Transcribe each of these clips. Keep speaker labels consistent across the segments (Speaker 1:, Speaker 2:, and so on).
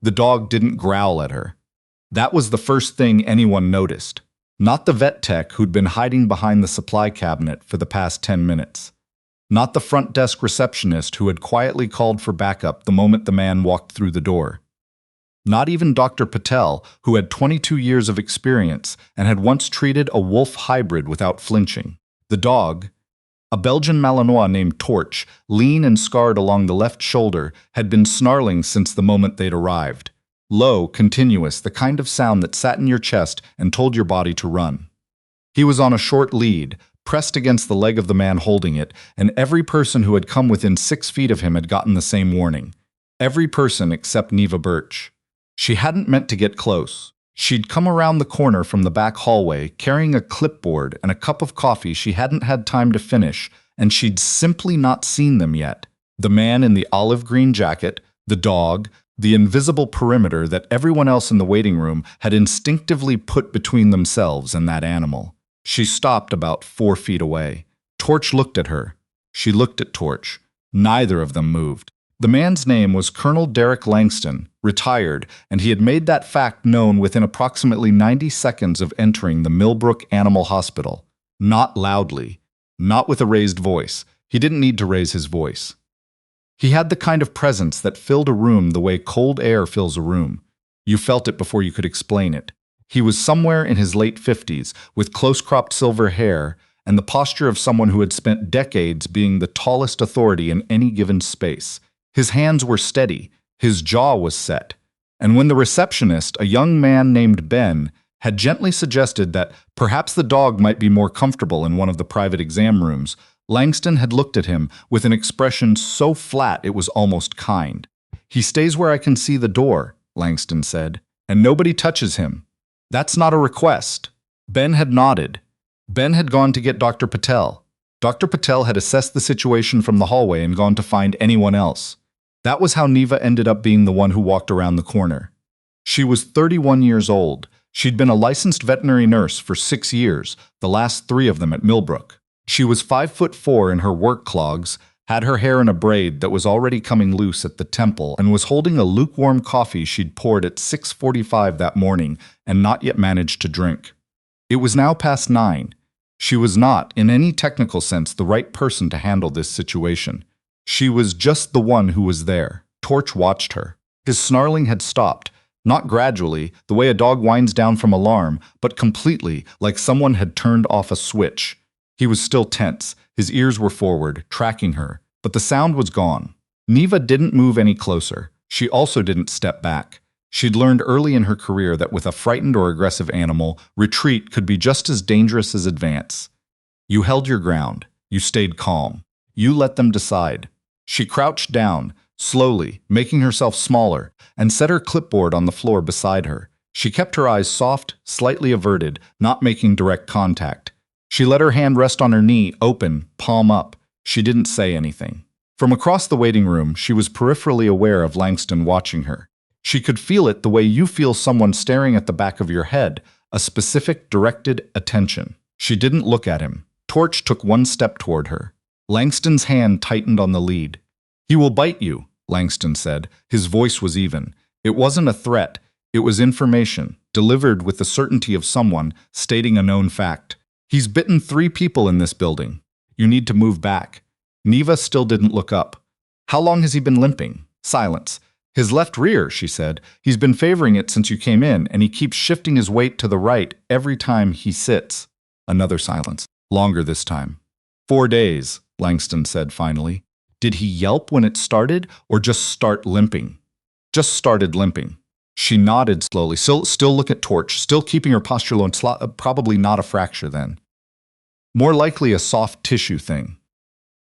Speaker 1: The dog didn't growl at her. That was the first thing anyone noticed. Not the vet tech who'd been hiding behind the supply cabinet for the past 10 minutes. Not the front desk receptionist who had quietly called for backup the moment the man walked through the door. Not even Dr. Patel, who had 22 years of experience and had once treated a wolf hybrid without flinching. The dog, a Belgian Malinois named Torch, lean and scarred along the left shoulder, had been snarling since the moment they'd arrived. Low, continuous, the kind of sound that sat in your chest and told your body to run. He was on a short lead, pressed against the leg of the man holding it, and every person who had come within 6 feet of him had gotten the same warning. Every person except Neva Birch. She hadn't meant to get close. She'd come around the corner from the back hallway, carrying a clipboard and a cup of coffee she hadn't had time to finish, and she'd simply not seen them yet. The man in the olive green jacket, the dog, the invisible perimeter that everyone else in the waiting room had instinctively put between themselves and that animal. She stopped about 4 feet away. Torch looked at her. She looked at Torch. Neither of them moved. The man's name was Colonel Langston, retired, and he had made that fact known within approximately 90 seconds of entering the Millbrook Animal Hospital. Not loudly. Not with a raised voice. He didn't need to raise his voice. He had the kind of presence that filled a room the way cold air fills a room. You felt it before you could explain it. He was somewhere in his late 50s, with close-cropped silver hair, and the posture of someone who had spent decades being the tallest authority in any given space. His hands were steady, his jaw was set, and when the receptionist, a young man named Ben, had gently suggested that perhaps the dog might be more comfortable in one of the private exam rooms, Langston had looked at him with an expression so flat it was almost kind. "He stays where I can see the door," Langston said, "and nobody touches him. That's not a request." Ben had nodded. Ben had gone to get Dr. Patel. Dr. Patel had assessed the situation from the hallway and gone to find anyone else. That was how Neva ended up being the one who walked around the corner. She was 31 years old. She'd been a licensed veterinary nurse for 6 years, the last 3 of them at Millbrook. She was 5'4" in her work clogs, had her hair in a braid that was already coming loose at the temple, and was holding a lukewarm coffee she'd poured at 6:45 that morning and not yet managed to drink. It was now past 9. She was not, in any technical sense, the right person to handle this situation. She was just the one who was there. Torch watched her. His snarling had stopped, not gradually, the way a dog winds down from alarm, but completely, like someone had turned off a switch. He was still tense. His ears were forward, tracking her, but the sound was gone. Neva didn't move any closer. She also didn't step back. She'd learned early in her career that with a frightened or aggressive animal, retreat could be just as dangerous as advance. You held your ground. You stayed calm. You let them decide. She crouched down, slowly, making herself smaller, and set her clipboard on the floor beside her. She kept her eyes soft, slightly averted, not making direct contact. She let her hand rest on her knee, open, palm up. She didn't say anything. From across the waiting room, she was peripherally aware of Langston watching her. She could feel it the way you feel someone staring at the back of your head, a specific, directed attention. She didn't look at him. Torch took one step toward her. Langston's hand tightened on the lead. "He will bite you," Langston said. His voice was even. It wasn't a threat. It was information, delivered with the certainty of someone stating a known fact. "He's bitten 3 people in this building. You need to move back." Neva still didn't look up. "How long has he been limping?" Silence. "His left rear," she said. "He's been favoring it since you came in, and he keeps shifting his weight to the right every time he sits." Another silence. Longer this time. 4 days, Langston said finally. "Did he yelp when it started, or just start limping?" "Just started limping." She nodded slowly, still look at Torch, still keeping her posture low, and probably not a fracture then. More likely a soft tissue thing.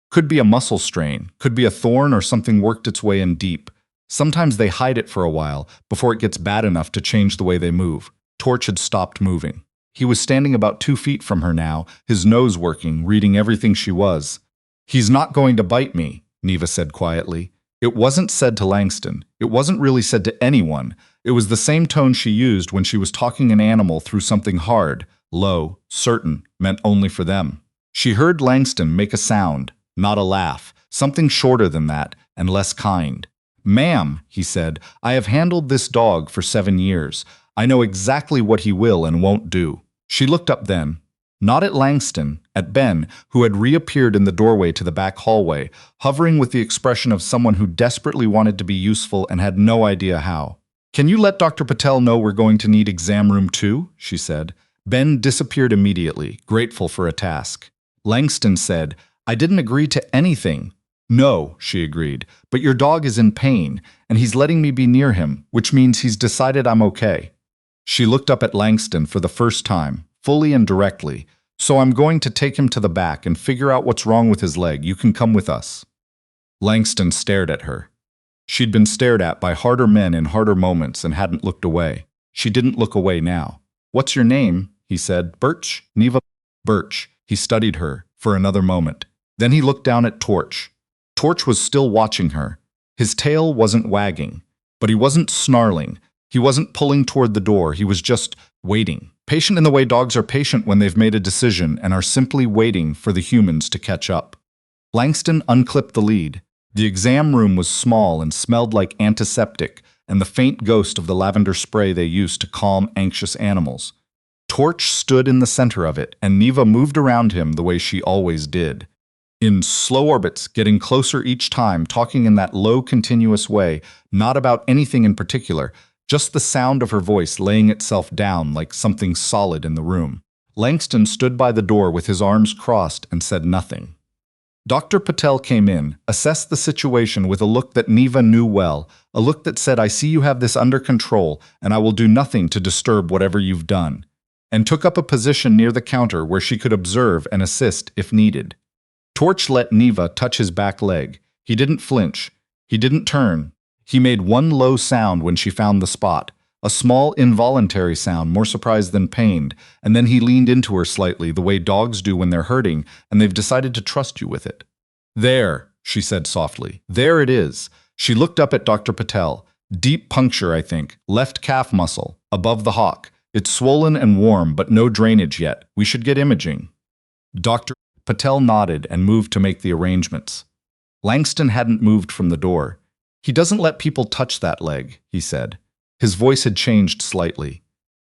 Speaker 1: Could be a muscle strain, could be a thorn or something worked its way in deep. Sometimes they hide it for a while, before it gets bad enough to change the way they move. Torch had stopped moving. He was standing about 2 feet from her now, his nose working, reading everything she was. "He's not going to bite me," Neva said quietly. It wasn't said to Langston. It wasn't really said to anyone. It was the same tone she used when she was talking an animal through something hard, low, certain, meant only for them. She heard Langston make a sound, not a laugh, something shorter than that, and less kind. "Ma'am," he said, "I have handled this dog for 7 years. I know exactly what he will and won't do." She looked up then, not at Langston, at Ben, who had reappeared in the doorway to the back hallway, hovering with the expression of someone who desperately wanted to be useful and had no idea how. "Can you let Dr. Patel know we're going to need exam room 2?" she said. Ben disappeared immediately, grateful for a task. Langston said, "I didn't agree to anything." "No," she agreed, "but your dog is in pain, and he's letting me be near him, which means he's decided I'm okay." She looked up at Langston for the first time, fully and directly. "So I'm going to take him to the back and figure out what's wrong with his leg. You can come with us." Langston stared at her. She'd been stared at by harder men in harder moments and hadn't looked away. She didn't look away now. "What's your name?" he said. "Birch? Neva Birch." He studied her for another moment. Then he looked down at Torch. Torch was still watching her. His tail wasn't wagging, but he wasn't snarling. He wasn't pulling toward the door. He was just waiting. Patient in the way dogs are patient when they've made a decision and are simply waiting for the humans to catch up. Langston unclipped the lead. The exam room was small and smelled like antiseptic and the faint ghost of the lavender spray they used to calm anxious animals. Torch stood in the center of it, and Neva moved around him the way she always did. In slow orbits, getting closer each time, talking in that low, continuous way, not about anything in particular, just the sound of her voice laying itself down like something solid in the room. Langston stood by the door with his arms crossed and said nothing. Dr. Patel came in, assessed the situation with a look that Neva knew well, a look that said, "I see you have this under control, and I will do nothing to disturb whatever you've done," and took up a position near the counter where she could observe and assist if needed. Torch let Neva touch his back leg. He didn't flinch. He didn't turn. He made one low sound when she found the spot, a small, involuntary sound, more surprised than pained, and then he leaned into her slightly, the way dogs do when they're hurting, and they've decided to trust you with it. "There," she said softly. "There it is." She looked up at Dr. Patel. "Deep puncture, I think. Left calf muscle, above the hock. It's swollen and warm, but no drainage yet. We should get imaging." Dr. Patel nodded and moved to make the arrangements. Langston hadn't moved from the door. "He doesn't let people touch that leg," he said. His voice had changed slightly.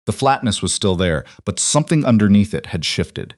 Speaker 1: The flatness was still there, but something underneath it had shifted.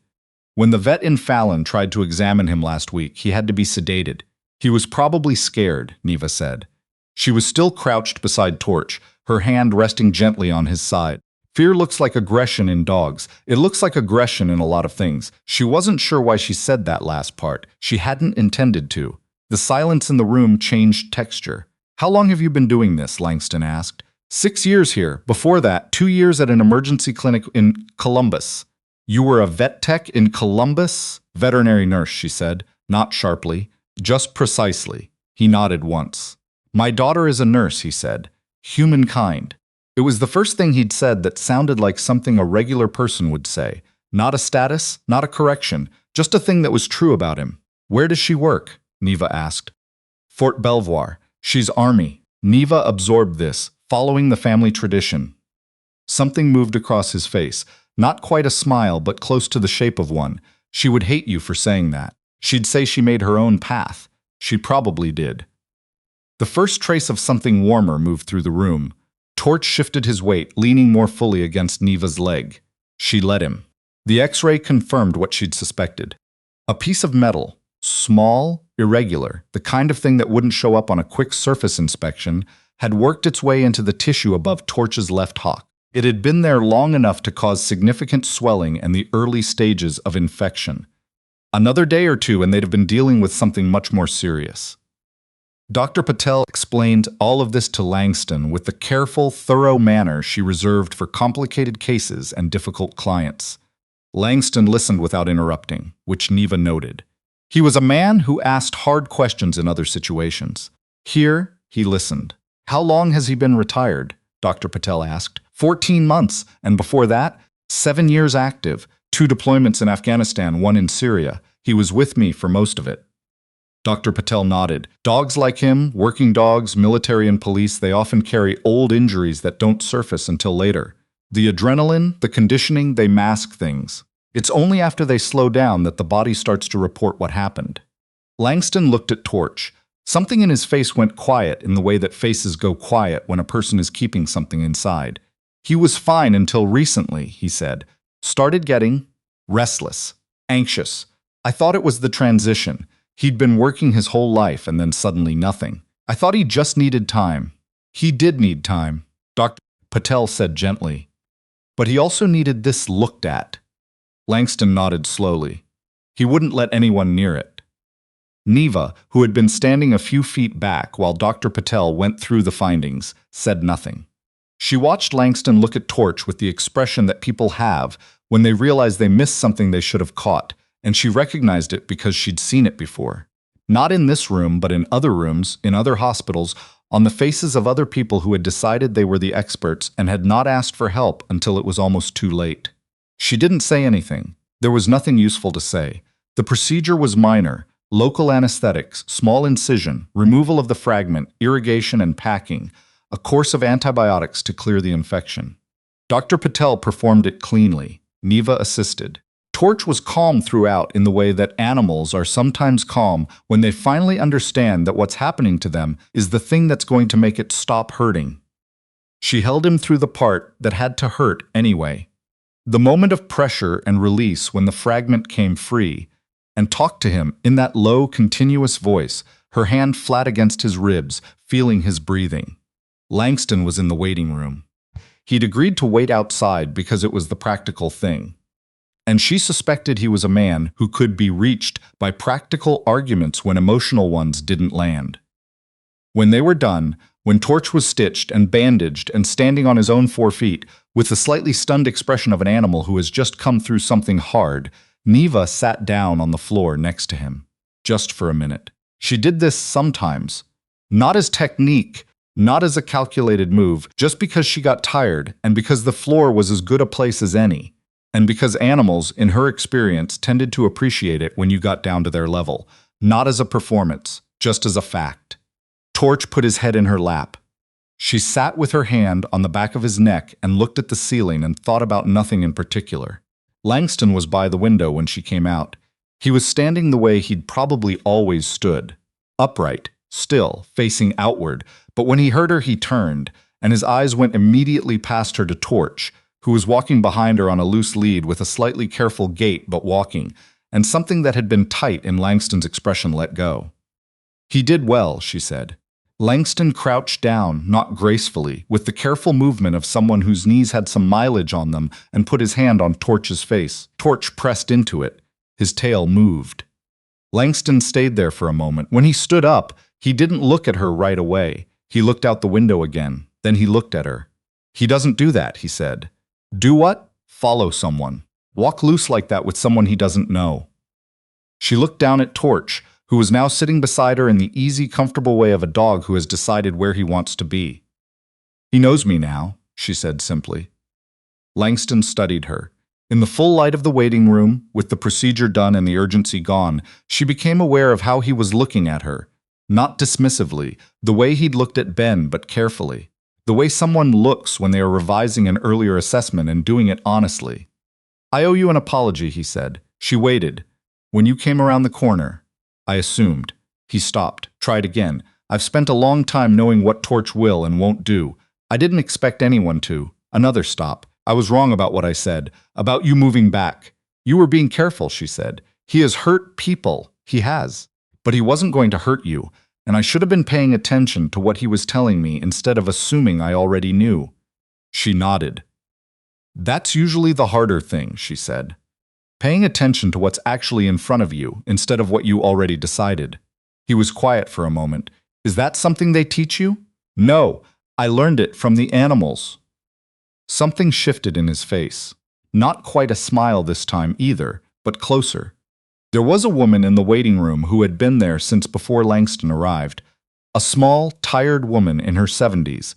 Speaker 1: When the vet in Fallon tried to examine him last week, he had to be sedated. He was probably scared, Neva said. She was still crouched beside Torch, her hand resting gently on his side. Fear looks like aggression in dogs. It looks like aggression in a lot of things. She wasn't sure why she said that last part. She hadn't intended to. The silence in the room changed texture. "How long have you been doing this?" Langston asked. 6 years here. Before that, 2 years at an emergency clinic in Columbus." "You were a vet tech in Columbus?" "Veterinary nurse," she said, not sharply, just precisely. He nodded once. "My daughter is a nurse," he said. "Humankind." It was the first thing he'd said that sounded like something a regular person would say. Not a status, not a correction, just a thing that was true about him. "Where does she work?" Neva asked. "Fort Belvoir. She's Army." Neva absorbed this, following the family tradition. Something moved across his face, not quite a smile, but close to the shape of one. "She would hate you for saying that. She'd say she made her own path." She probably did. The first trace of something warmer moved through the room. Torch shifted his weight, leaning more fully against Neva's leg. She let him. The X-ray confirmed what she'd suspected. A piece of metal, small, irregular, the kind of thing that wouldn't show up on a quick surface inspection, had worked its way into the tissue above Torch's left hock. It had been there long enough to cause significant swelling and the early stages of infection. Another day or two and they'd have been dealing with something much more serious. Dr. Patel explained all of this to Langston with the careful, thorough manner she reserved for complicated cases and difficult clients. Langston listened without interrupting, which Neva noted. He was a man who asked hard questions in other situations. Here, he listened. "How long has he been retired?" Dr. Patel asked. 14 months, and before that, 7 years active, 2 deployments in Afghanistan, 1 in Syria. He was with me for most of it. Dr. Patel nodded. Dogs like him, working dogs, military and police, they often carry old injuries that don't surface until later. The adrenaline, the conditioning, they mask things. It's only after they slow down that the body starts to report what happened. Langston looked at Torch. Something in his face went quiet in the way that faces go quiet when a person is keeping something inside. He was fine until recently, he said. Started getting restless, anxious. I thought it was the transition. He'd been working his whole life and then suddenly nothing. I thought he just needed time. He did need time, Dr. Patel said gently. But he also needed this looked at. Langston nodded slowly. He wouldn't let anyone near it. Neva, who had been standing a few feet back while Dr. Patel went through the findings, said nothing. She watched Langston look at Torch with the expression that people have when they realize they missed something they should have caught, and she recognized it because she'd seen it before. Not in this room, but in other rooms, in other hospitals, on the faces of other people who had decided they were the experts and had not asked for help until it was almost too late. She didn't say anything. There was nothing useful to say. The procedure was minor. Local anesthetics, small incision, removal of the fragment, irrigation and packing, a course of antibiotics to clear the infection. Dr. Patel performed it cleanly. Neva assisted. Torch was calm throughout in the way that animals are sometimes calm when they finally understand that what's happening to them is the thing that's going to make it stop hurting. She held him through the part that had to hurt anyway. The moment of pressure and release when the fragment came free, and talked to him in that low, continuous voice, her hand flat against his ribs, feeling his breathing. Langston was in the waiting room. He'd agreed to wait outside because it was the practical thing. And she suspected he was a man who could be reached by practical arguments when emotional ones didn't land. When they were done, when Torch was stitched and bandaged and standing on his own 4 feet, with the slightly stunned expression of an animal who has just come through something hard, Neva sat down on the floor next to him, just for a minute. She did this sometimes, not as technique, not as a calculated move, just because she got tired and because the floor was as good a place as any, and because animals, in her experience, tended to appreciate it when you got down to their level, not as a performance, just as a fact. Torch put his head in her lap. She sat with her hand on the back of his neck and looked at the ceiling and thought about nothing in particular. Langston was by the window when she came out. He was standing the way he'd probably always stood, upright, still, facing outward, but when he heard her he turned, and his eyes went immediately past her to Torch, who was walking behind her on a loose lead with a slightly careful gait but walking, and something that had been tight in Langston's expression let go. He did well, she said. Langston crouched down, not gracefully, with the careful movement of someone whose knees had some mileage on them, and put his hand on Torch's face. Torch pressed into it. His tail moved. Langston stayed there for a moment. When he stood up, he didn't look at her right away. He looked out the window again. Then he looked at her. He doesn't do that, he said. Do what? Follow someone. Walk loose like that with someone he doesn't know. She looked down at Torch, who was now sitting beside her in the easy, comfortable way of a dog who has decided where he wants to be. He knows me now, she said simply. Langston studied her. In the full light of the waiting room, with the procedure done and the urgency gone, she became aware of how he was looking at her. Not dismissively, the way he'd looked at Ben, but carefully. The way someone looks when they are revising an earlier assessment and doing it honestly. I owe you an apology, he said. She waited. When you came around the corner, I assumed. He stopped, tried again. I've spent a long time knowing what Torch will and won't do. I didn't expect anyone to. Another stop. I was wrong about what I said, about you moving back. You were being careful, she said. He has hurt people. He has. But he wasn't going to hurt you, and I should have been paying attention to what he was telling me instead of assuming I already knew. She nodded. That's usually the harder thing, she said. Paying attention to what's actually in front of you instead of what you already decided. He was quiet for a moment. Is that something they teach you? No, I learned it from the animals. Something shifted in his face. Not quite a smile this time either, but closer. There was a woman in the waiting room who had been there since before Langston arrived. A small, tired woman in her 70s,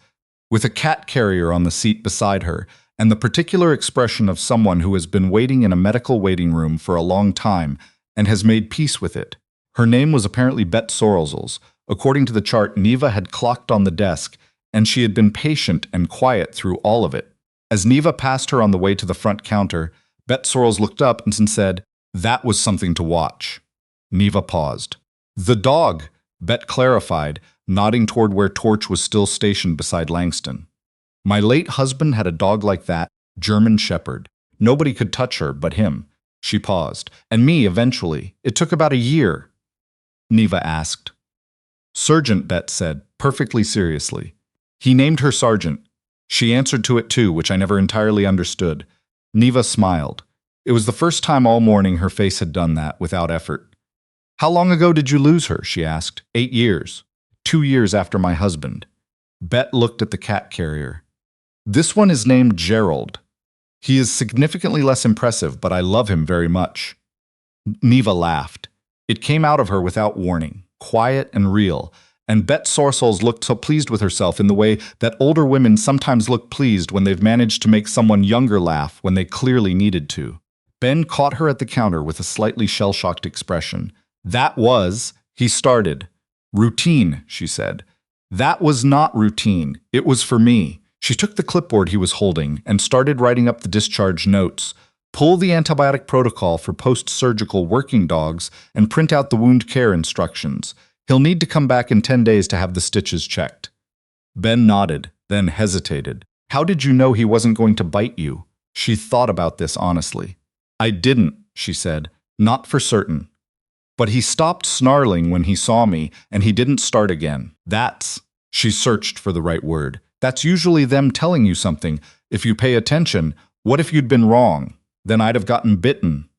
Speaker 1: with a cat carrier on the seat beside her, and the particular expression of someone who has been waiting in a medical waiting room for a long time and has made peace with it. Her name was apparently Bet Sorrelsels. According to the chart Neva had clocked on the desk, and she had been patient and quiet through all of it. As Neva passed her on the way to the front counter, Bet Sorrels looked up and said, "That was something to watch." Neva paused. "The dog," Bet clarified, nodding toward where Torch was still stationed beside Langston. My late husband had a dog like that, German Shepherd. Nobody could touch her but him. She paused. And me, eventually. It took about a year. Neva asked. Sergeant, Bet said, perfectly seriously. He named her Sergeant. She answered to it too, which I never entirely understood. Neva smiled. It was the first time all morning her face had done that, without effort. How long ago did you lose her? She asked. 8 years. 2 years after my husband. Bet looked at the cat carrier. This one is named Gerald. He is significantly less impressive, but I love him very much. Neva laughed. It came out of her without warning, quiet and real, and Bet Sorcels looked so pleased with herself in the way that older women sometimes look pleased when they've managed to make someone younger laugh when they clearly needed to. Ben caught her at the counter with a slightly shell-shocked expression. That was, he started. Routine, she said. That was not routine. It was for me. She took the clipboard he was holding and started writing up the discharge notes. Pull the antibiotic protocol for post-surgical working dogs and print out the wound care instructions. He'll need to come back in 10 days to have the stitches checked. Ben nodded, then hesitated. How did you know he wasn't going to bite you? She thought about this honestly. I didn't, she said. Not for certain. But he stopped snarling when he saw me, and he didn't start again. She searched for the right word. That's usually them telling you something. If you pay attention, what if you'd been wrong? Then I'd have gotten bitten.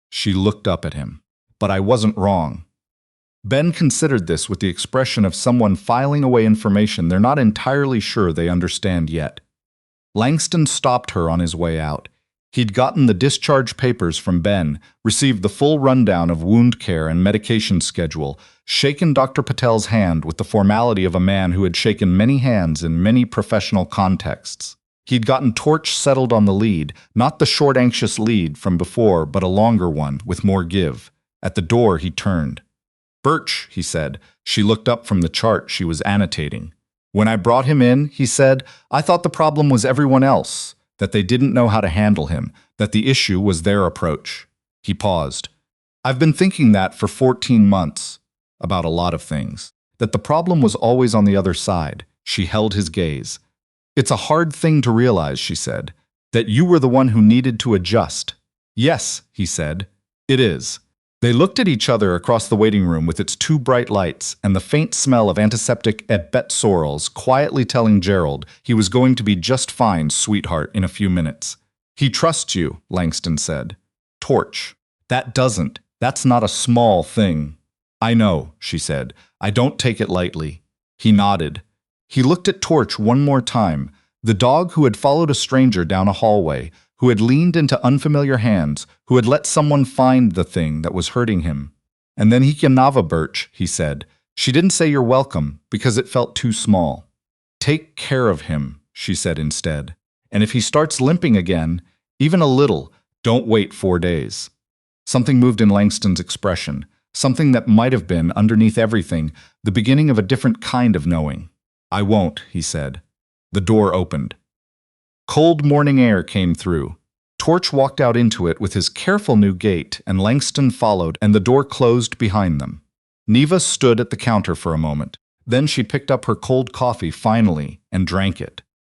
Speaker 1: She looked up at him. But I wasn't wrong. Ben considered this with the expression of someone filing away information they're not entirely sure they understand yet. Langston stopped her on his way out. He'd gotten the discharge papers from Ben, received the full rundown of wound care and medication schedule, shaken Dr. Patel's hand with the formality of a man who had shaken many hands in many professional contexts. He'd gotten Torch settled on the lead, not the short, anxious lead from before, but a longer one, with more give. At the door, he turned. Birch, he said. She looked up from the chart she was annotating. When I brought him in, he said, I thought the problem was everyone else, that they didn't know how to handle him, that the issue was their approach. He paused. I've been thinking that for 14 months, about a lot of things, that the problem was always on the other side. She held his gaze. It's a hard thing to realize, she said, that you were the one who needed to adjust. Yes, he said, it is. They looked at each other across the waiting room with its 2 bright lights and the faint smell of antiseptic at Bet Sorrels quietly telling Gerald he was going to be just fine, sweetheart, in a few minutes. He trusts you, Langston said. Torch. That's not a small thing. I know, she said. I don't take it lightly. He nodded. He looked at Torch one more time, the dog who had followed a stranger down a hallway, who had leaned into unfamiliar hands, who had let someone find the thing that was hurting him. And then he came Neva Birch, he said. She didn't say you're welcome, because it felt too small. Take care of him, she said instead. And if he starts limping again, even a little, don't wait 4 days. Something moved in Langston's expression, something that might have been, underneath everything, the beginning of a different kind of knowing. I won't, he said. The door opened. Cold morning air came through. Torch walked out into it with his careful new gait, and Langston followed, and the door closed behind them. Neva stood at the counter for a moment. Then she picked up her cold coffee finally and drank it.